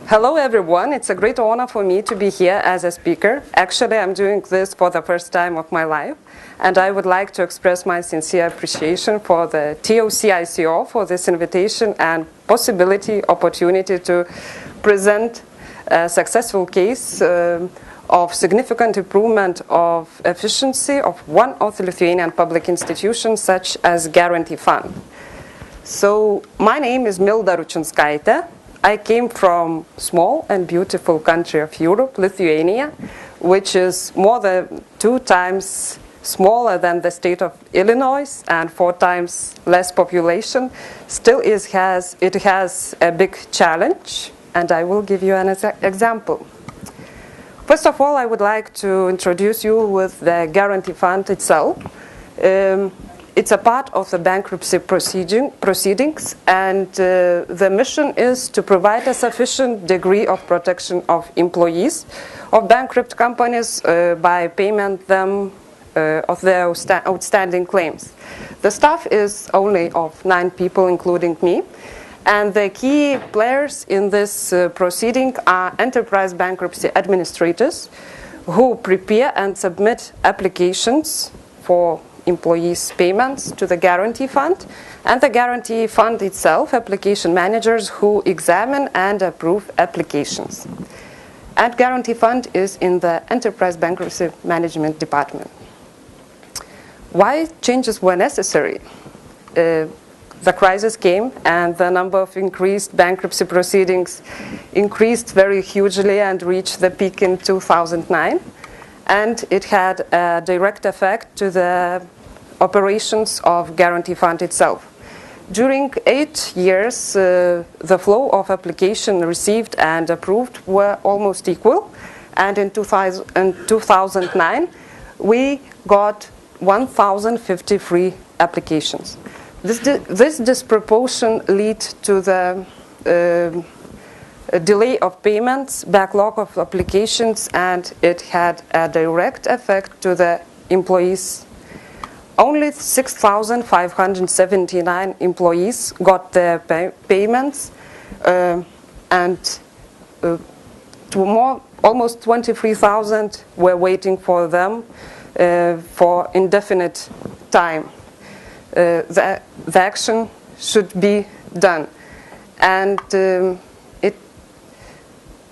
Hello everyone, it's a great honor for me to be here as a speaker. Actually, I'm doing this for the first time of my life, and I would like to express my sincere appreciation for the TOCICO for this invitation and opportunity to present a successful case of significant improvement of efficiency of one of the Lithuanian public institutions such as Guaranty Fund. So, my name is Milda Rucinskaite. I came from small and beautiful country of Europe, Lithuania, which is more than 2 times smaller than the state of Illinois and 4 times less population. Still, it has a big challenge, and I will give you an example. First of all, I would like to introduce you with the Guarantee Fund itself. It's a part of the bankruptcy proceedings, and the mission is to provide a sufficient degree of protection of employees of bankrupt companies by payment them of their outstanding claims. The staff is only of 9 people, including me, and the key players in this proceeding are enterprise bankruptcy administrators who prepare and submit applications for employees' payments to the Guarantee Fund, and the Guarantee Fund itself, application managers who examine and approve applications. And Guarantee Fund is in the Enterprise Bankruptcy Management Department. Why changes were necessary? The crisis came, and the number of increased bankruptcy proceedings increased very hugely and reached the peak in 2009. And it had a direct effect to the operations of Guarantee Fund itself. During 8 years, the flow of applications received and approved were almost equal, and in 2009 we got 1,053 applications. This disproportion led to the delay of payments, backlog of applications, and it had a direct effect to the employees. Only 6,579 employees got their payments, and almost 23,000 were waiting for them for indefinite time. The action should be done, and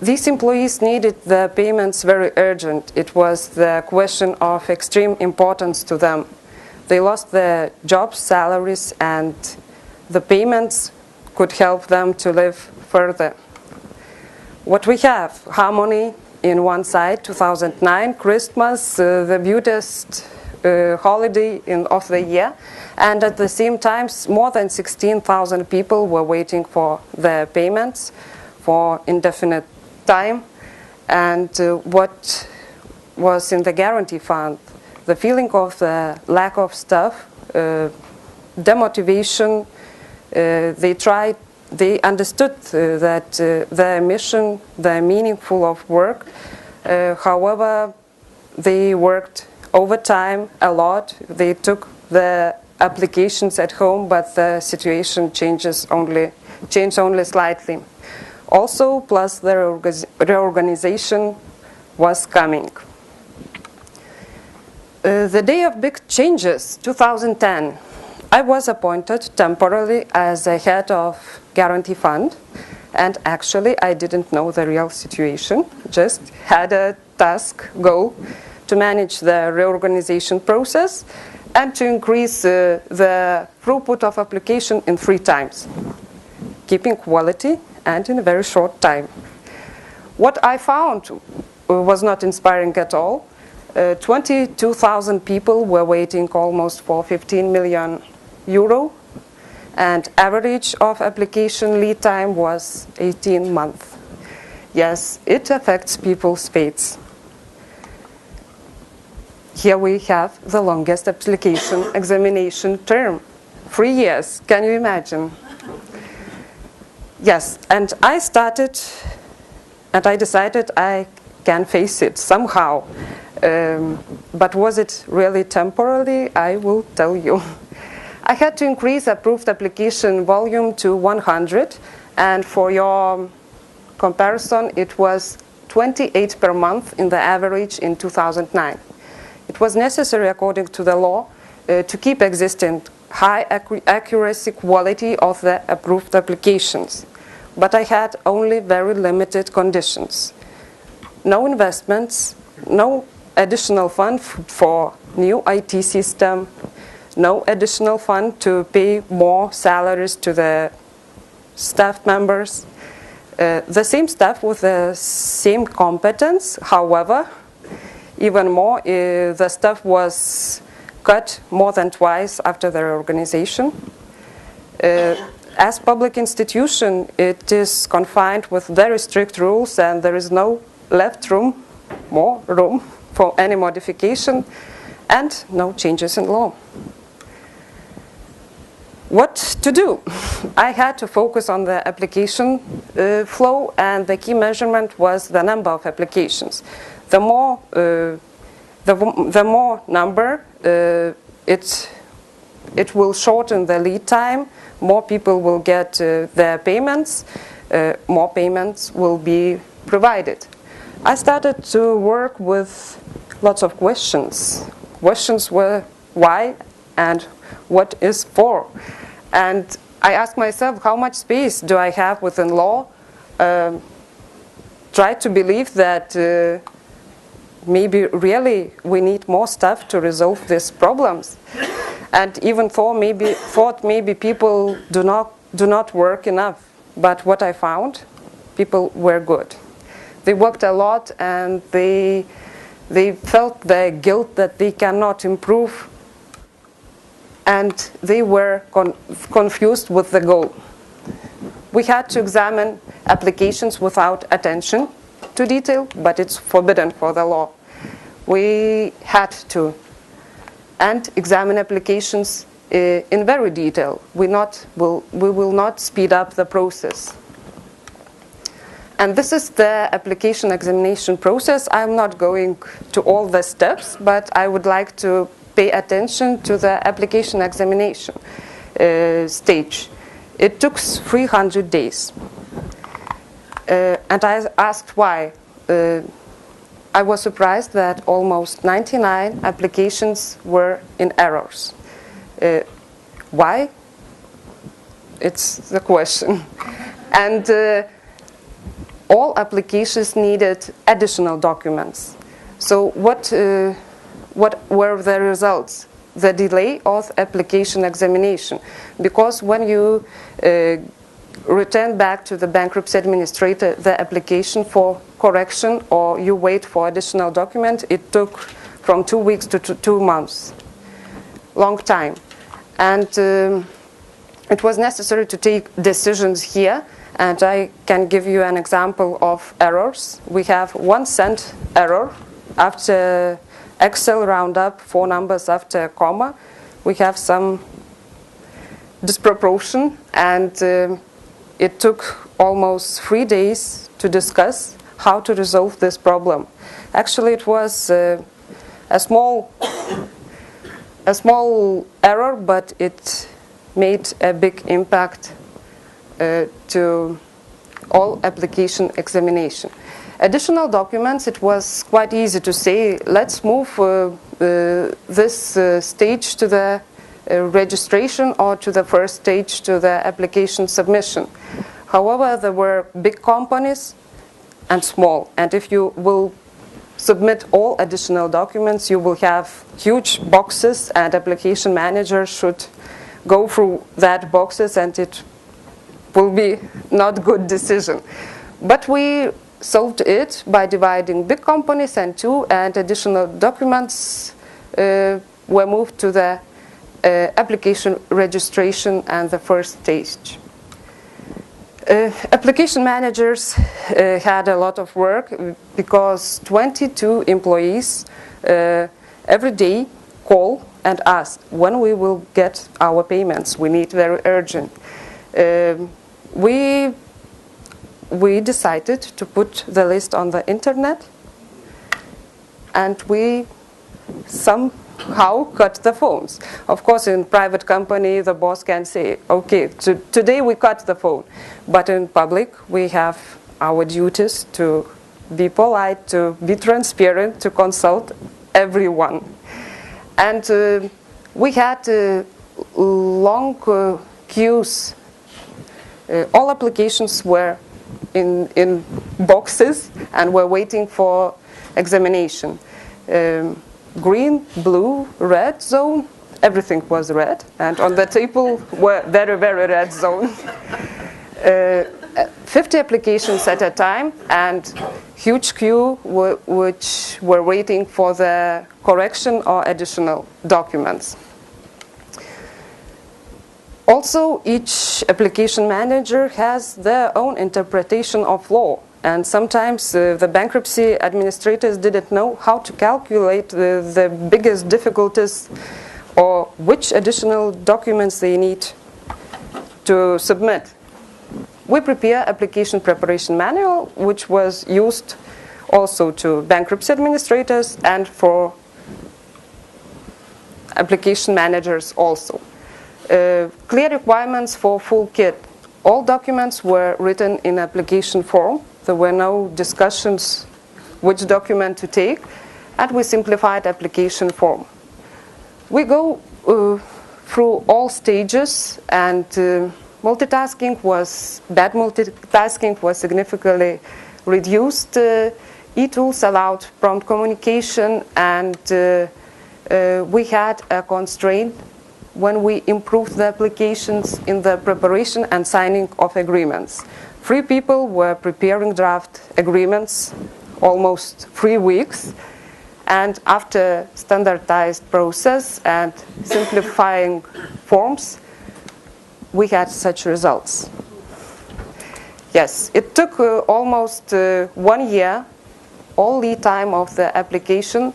these employees needed the payments very urgent. It was the question of extreme importance to them. They lost their jobs, salaries, and the payments could help them to live further. What we have, harmony in one side, 2009, Christmas, the beautiest holiday of the year, and at the same time, more than 16,000 people were waiting for their payments for indefinite time. And what was in the Guarantee Fund? The feeling of the lack of staff, demotivation. They understood that their mission, their meaningful of work. However, they worked overtime a lot. They took the applications at home, but the situation changed only slightly. Also, plus the reorganization was coming. The day of big changes, 2010, I was appointed temporarily as the head of Guarantee Fund, and actually I didn't know the real situation, just had a task, goal, to manage the reorganization process and to increase the throughput of application in 3 times, keeping quality and in a very short time. What I found was not inspiring at all. 22,000 people were waiting almost for 15 million euro, and average of application lead time was 18 months. Yes, it affects people's fates. Here we have the longest application examination term, 3 years. Can you imagine? Yes, and I decided I can face it somehow. But was it really temporarily? I will tell you. I had to increase approved application volume to 100, and for your comparison, it was 28 per month in the average in 2009. It was necessary, according to the law, to keep existing high accuracy quality of the approved applications. But I had only very limited conditions. No investments, no additional fund for new IT system, no additional fund to pay more salaries to the staff members. The same staff with the same competence, however, even more, the staff was cut more than twice after the reorganization. As public institution, it is confined with very strict rules, and there is no more room for any modification, and no changes in law. What to do? I had to focus on the application flow, and the key measurement was the number of applications. The more number, it will shorten the lead time. More people will get their payments. More payments will be provided. I started to work with lots of questions. Questions were why and what is for. And I asked myself, how much space do I have within law? Try to believe that maybe really we need more stuff to resolve these problems. And even thought maybe people do not work enough. But what I found, people were good. They worked a lot, and they felt the guilt that they cannot improve, and they were confused with the goal. We had to examine applications without attention to detail, but it's forbidden for the law. We had to examine applications in very detail. We will not speed up the process. And this is the application examination process. I'm not going to all the steps, but I would like to pay attention to the application examination stage. It took 300 days. And I asked why. I was surprised that almost 99 applications were in errors. Why? It's the question. And all applications needed additional documents. So what were the results? The delay of application examination. Because when you return back to the bankruptcy administrator the application for correction, or you wait for additional document, it took from 2 weeks to 2 months. Long time. And it was necessary to take decisions here. And I can give you an example of errors. We have 1 cent error after Excel roundup 4 numbers after comma. We have some disproportion, and it took almost 3 days to discuss how to resolve this problem. Actually, it was a small error, but it made a big impact to all application examination. Additional documents, it was quite easy to say, let's move this stage to the registration, or to the first stage to the application submission. However, there were big companies and small, and if you will submit all additional documents, you will have huge boxes, and application manager should go through that boxes, and it will be not good decision. But we solved it by dividing big companies and and additional documents were moved to the application registration and the first stage. Application managers had a lot of work, because 22 employees every day call and ask when we will get our payments. We need very urgent. We decided to put the list on the internet, and we somehow cut the phones. Of course, in private company, the boss can say, okay, today we cut the phone. But in public, we have our duties to be polite, to be transparent, to consult everyone. And we had long queues. All applications were in boxes and were waiting for examination. Green, blue, red zone, everything was red. And on the table were very, very red zone. 50 applications at a time, and huge queue which were waiting for the correction or additional documents. Also, each application manager has their own interpretation of law, and sometimes the bankruptcy administrators didn't know how to calculate the biggest difficulties or which additional documents they need to submit. We prepare application preparation manual, which was used also to bankruptcy administrators and for application managers also. Clear requirements for full kit. All documents were written in application form. There were no discussions which document to take, and we simplified application form. We go through all stages, and bad multitasking was significantly reduced. E-tools allowed prompt communication, and we had a constraint when we improved the applications in the preparation and signing of agreements. 3 people were preparing draft agreements almost 3 weeks, and after standardized process and simplifying forms, we had such results. Yes, it took almost 1 year. All lead time of the application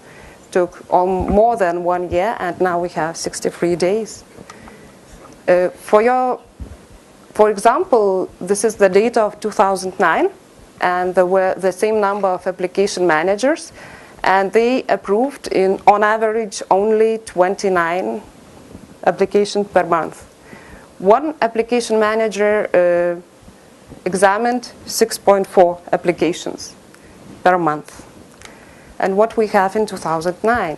took more than 1 year, and now we have 63 days. For example, this is the data of 2009, and there were the same number of application managers, and they approved on average only 29 applications per month. One application manager examined 6.4 applications per month. And what we have in 2009,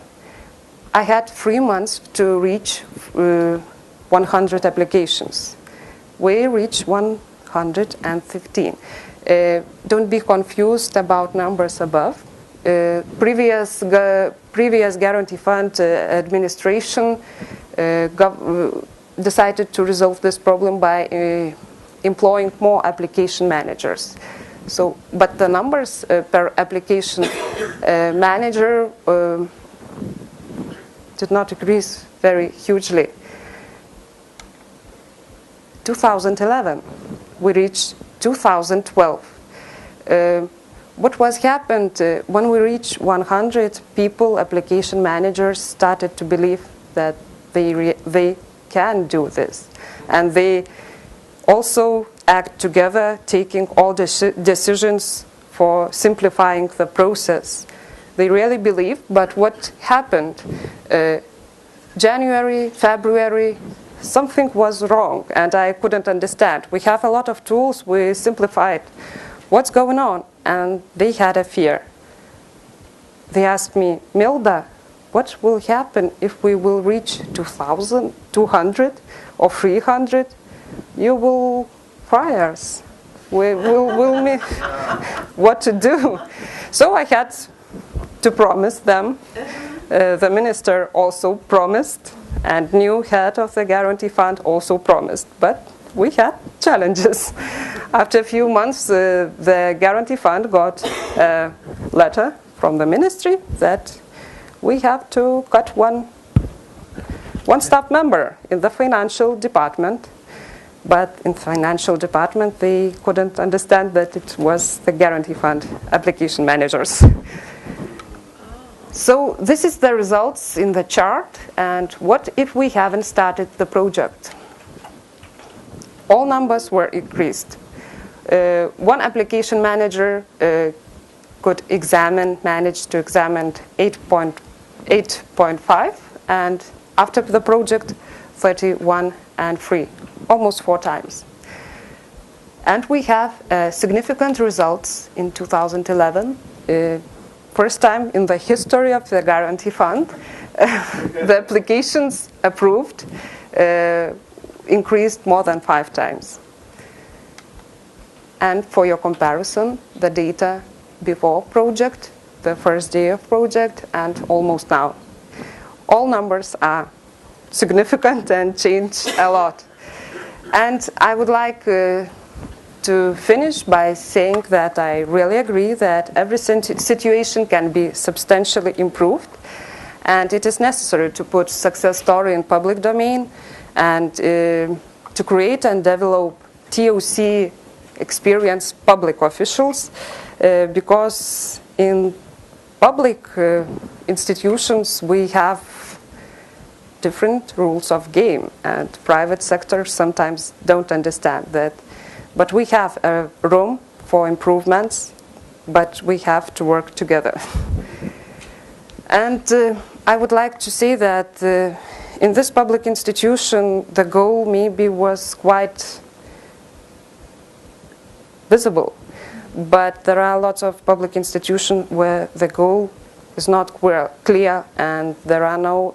I had 3 months to reach 100 applications. We reached 115. Don't be confused about numbers above. Previous Guaranty Fund administration decided to resolve this problem by employing more application managers. So, but the numbers per application manager did not increase very hugely. 2011, we reached 2012. What was happened when we reached 100 people, application managers started to believe that they can do this, and they also act together, taking all decisions for simplifying the process. They really believe, but what happened? January, February, something was wrong, and I couldn't understand. We have a lot of tools, we simplified. What's going on? And they had a fear. They asked me, Milda, what will happen if we will reach 2,000, 200 or 300? You will fire us. We'll meet what to do. So I had to promise them. The minister also promised, and new head of the Guarantee Fund also promised. But we had challenges. After a few months, the Guarantee Fund got a letter from the ministry that we have to cut one staff member in the financial department. But in the financial department, they couldn't understand that it was the Guarantee Fund application managers. So this is the results in the chart. And what if we haven't started the project? All numbers were increased. One application manager could manage to examine 8.5, and after the project, 31 and 3, almost 4 times. And we have significant results in 2011. First time in the history of the Guaranty Fund, the applications approved increased more than 5 times. And for your comparison, the data before project, the first day of project, and almost now. All numbers are significant and change a lot. And I would like to finish by saying that I really agree that every situation can be substantially improved, and it is necessary to put success story in public domain and to create and develop TOC experienced public officials, because in public institutions we have different rules of game, and private sector sometimes don't understand that. But we have a room for improvements, but we have to work together. And I would like to say that in this public institution, the goal maybe was quite visible. But there are lots of public institutions where the goal is not clear, and there are no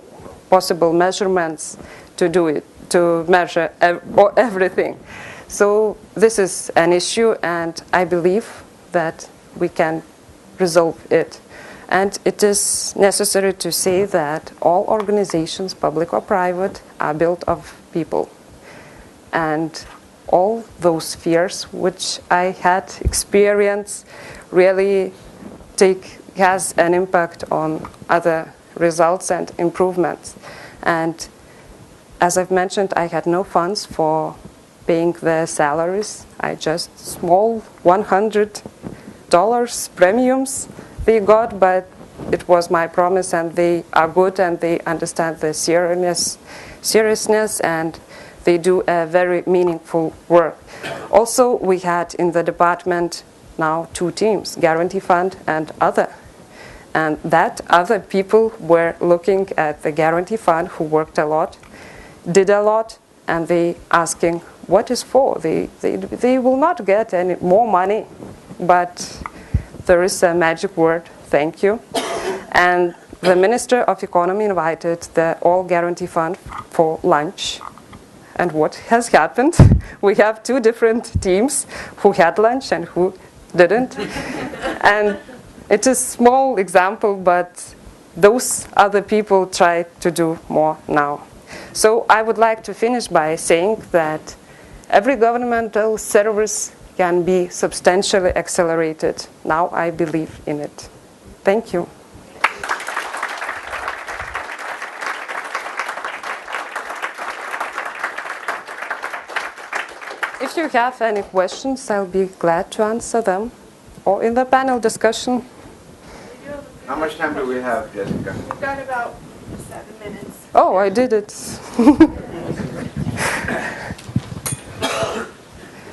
possible measurements to do it, to measure everything. So this is an issue, and I believe that we can resolve it. And it is necessary to say that all organizations, public or private, are built of people. And all those spheres which I had experienced really has an impact on other results and improvements. And as I've mentioned, I had no funds for paying their salaries. I just small $100 premiums they got, but it was my promise, and they are good, and they understand the seriousness, and they do a very meaningful work. Also, we had in the department now 2 teams, Guaranty Fund and other. And that other people were looking at the Guaranty Fund, who worked a lot, did a lot, and they asking what is for. They will not get any more money, but there is a magic word, thank you. And the Minister of Economy invited the all Guaranty Fund for lunch. And what has happened? We have 2 different teams who had lunch and who didn't. And it is a small example, but those other people try to do more now. So I would like to finish by saying that every governmental service can be substantially accelerated. Now I believe in it. Thank you. If you have any questions, I'll be glad to answer them, or in the panel discussion. How much time do we have, Jessica? We've got about 7 minutes. Oh, I did it.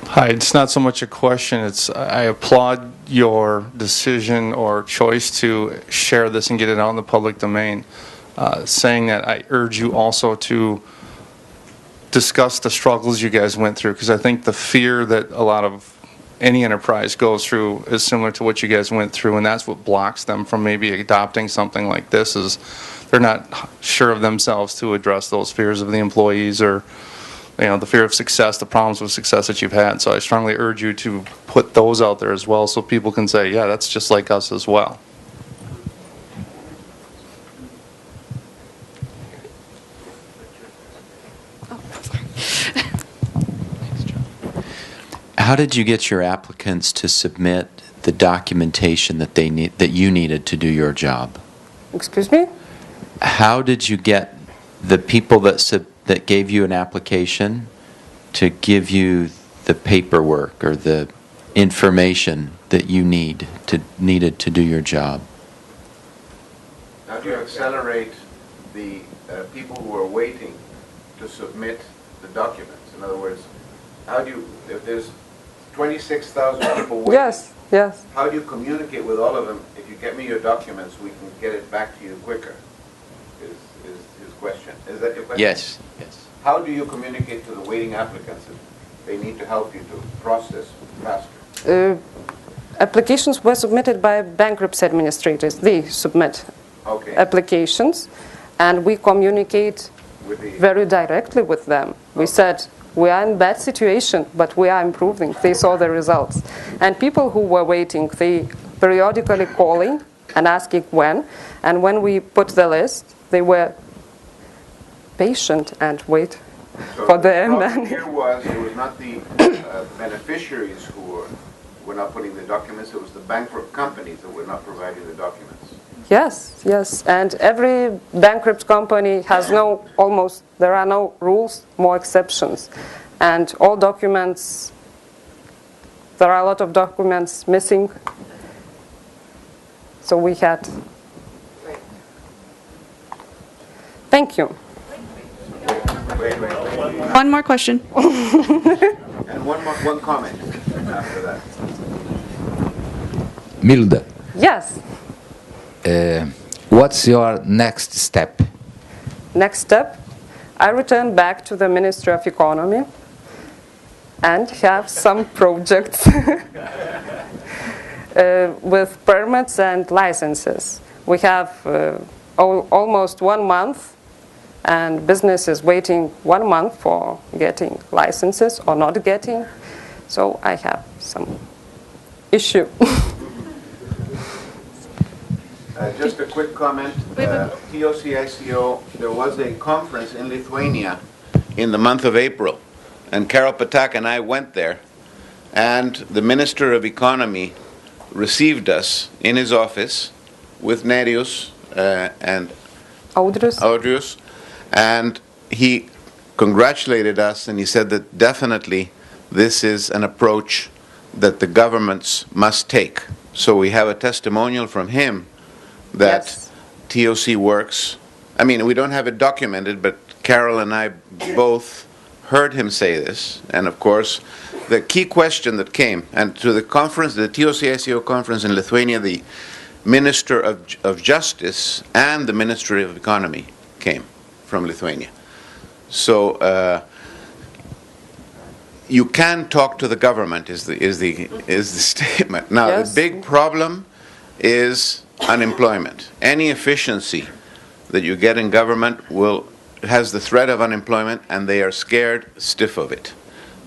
Hi, it's not so much a question, it's I applaud your decision or choice to share this and get it out in the public domain. Saying that, I urge you also to discuss the struggles you guys went through, because I think the fear that a lot of any enterprise goes through is similar to what you guys went through, and that's what blocks them from maybe adopting something like this, is they're not sure of themselves to address those fears of the employees, or the fear of success, the problems with success that you've had. So I strongly urge you to put those out there as well, so people can say, yeah, that's just like us as well. How did you get your applicants to submit the documentation that you needed to do your job? Excuse me? How did you get the people that gave you an application to give you the paperwork or the information that you needed to do your job? How do you accelerate the people who are waiting to submit the documents? In other words, how do you, if there's 26,000 people waiting, Yes, yes. how do you communicate with all of them? If you get me your documents, we can get it back to you quicker, is his question. Is that your question? Yes. How do you communicate to the waiting applicants? they need to help you to process faster? Applications were submitted by bankruptcy administrators. They submit Okay. applications, and we communicate With the, very directly with them. We said, we are in bad situation, but we are improving. They saw the results. And people who were waiting, they periodically calling and asking when. And when we put the list, they were patient and wait so for the the problem money. here was, it was not the beneficiaries who were not putting the documents, it was the bankrupt companies that were not providing the documents. Yes, yes. And every bankrupt company has there are no rules, more exceptions. And all documents, there are a lot of documents missing. So we had. Thank you. Wait. One more question. And one comment after that. Milda, Yes. what's your next step? Next step, I return back to the Ministry of Economy and have some projects with permits and licenses. We have almost 1 month, and business is waiting 1 month for getting licenses or not getting. So I have some issue. Just a quick comment. TOCICO, there was a conference in Lithuania in the month of April, and Karol Patak and I went there, and the Minister of Economy received us in his office with Nerijus and Audrius? Audrius, and he congratulated us, and he said that definitely this is an approach that the governments must take. So we have a testimonial from him that Yes. TOC works. I mean, we don't have it documented, but Carol and I both heard him say this. And of course, the key question that came, and to the conference, the TOCICO conference in Lithuania, the Minister of Justice and the Ministry of Economy came from Lithuania. So you can talk to the government is the statement. Now Yes. the big problem is unemployment. Any efficiency that you get in government has the threat of unemployment, and they are scared stiff of it.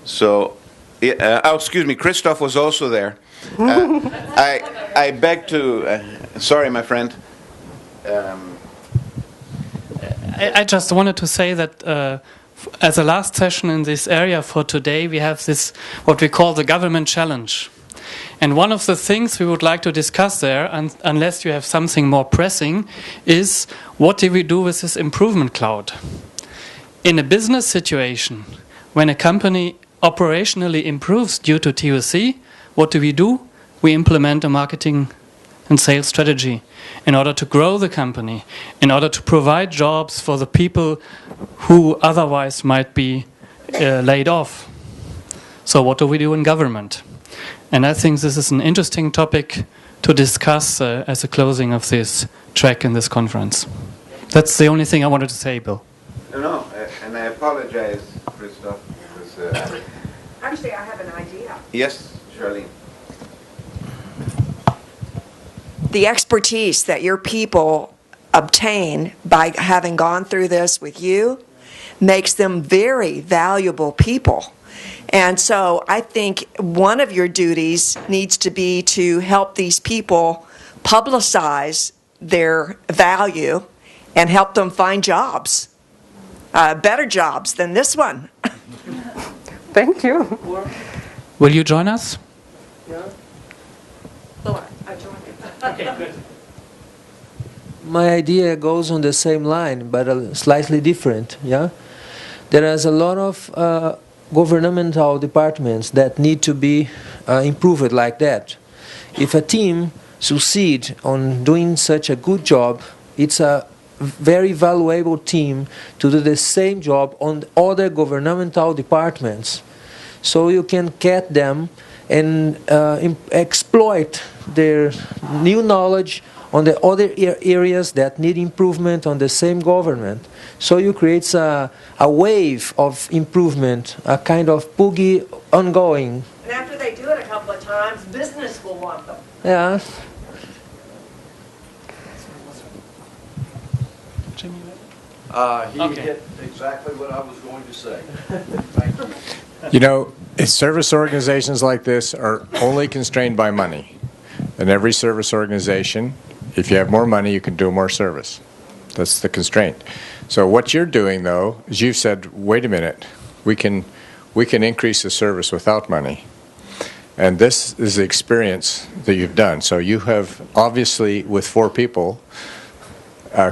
So, excuse me, Christoph was also there. I beg to, sorry, my friend. I just wanted to say that as a last session in this area for today, we have this, what we call the government challenge. And one of the things we would like to discuss there, unless you have something more pressing, is what do we do with this improvement cloud? In a business situation, when a company operationally improves due to TOC, what do? We implement a marketing and sales strategy in order to grow the company, in order to provide jobs for the people who otherwise might be laid off. So what do we do in government? And I think this is an interesting topic to discuss as a closing of this track in this conference. That's the only thing I wanted to say, Bill. No, and I apologize, Christoph. Actually, I have an idea. Yes, Charlene. The expertise that your people obtain by having gone through this with you makes them very valuable people. And so I think one of your duties needs to be to help these people publicize their value and help them find jobs, better jobs than this one. Thank you. Will you join us? My idea goes on the same line, but slightly different. Yeah, there is a lot of governmental departments that need to be improved like that. If a team succeed on doing such a good job, it's a very valuable team to do the same job on other governmental departments. So you can get them and exploit their new knowledge on the other areas that need improvement on the same government. So you create a wave of improvement, a kind of boogie ongoing. And after they do it a couple of times, business will want them. Yeah. He Okay. hit exactly what I was going to say. Thank you. You know, service organizations like this are only constrained by money. And every service organization, if you have more money, you can do more service. That's the constraint. So what you're doing, though, is you've said, wait a minute, we can increase the service without money. And this is the experience that you've done. So you have, obviously, with 4 people,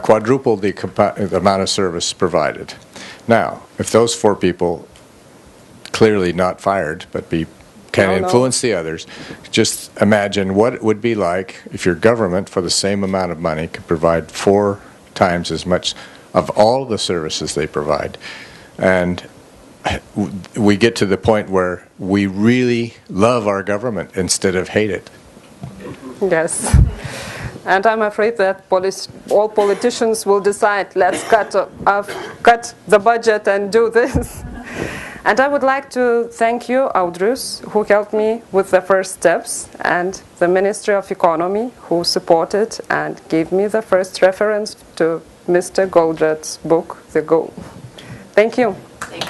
quadrupled the amount of service provided. Now, if those 4 people, clearly not fired, but can influence the others, just imagine what it would be like if your government, for the same amount of money, could provide 4 times as much of all the services they provide. And we get to the point where we really love our government instead of hate it. Yes. And I'm afraid that all politicians will decide, let's cut the budget and do this. And I would like to thank you, Audrius, who helped me with the first steps, and the Ministry of Economy, who supported and gave me the first reference to Mr. Goldrat's book, The Goal. Thank you. Thank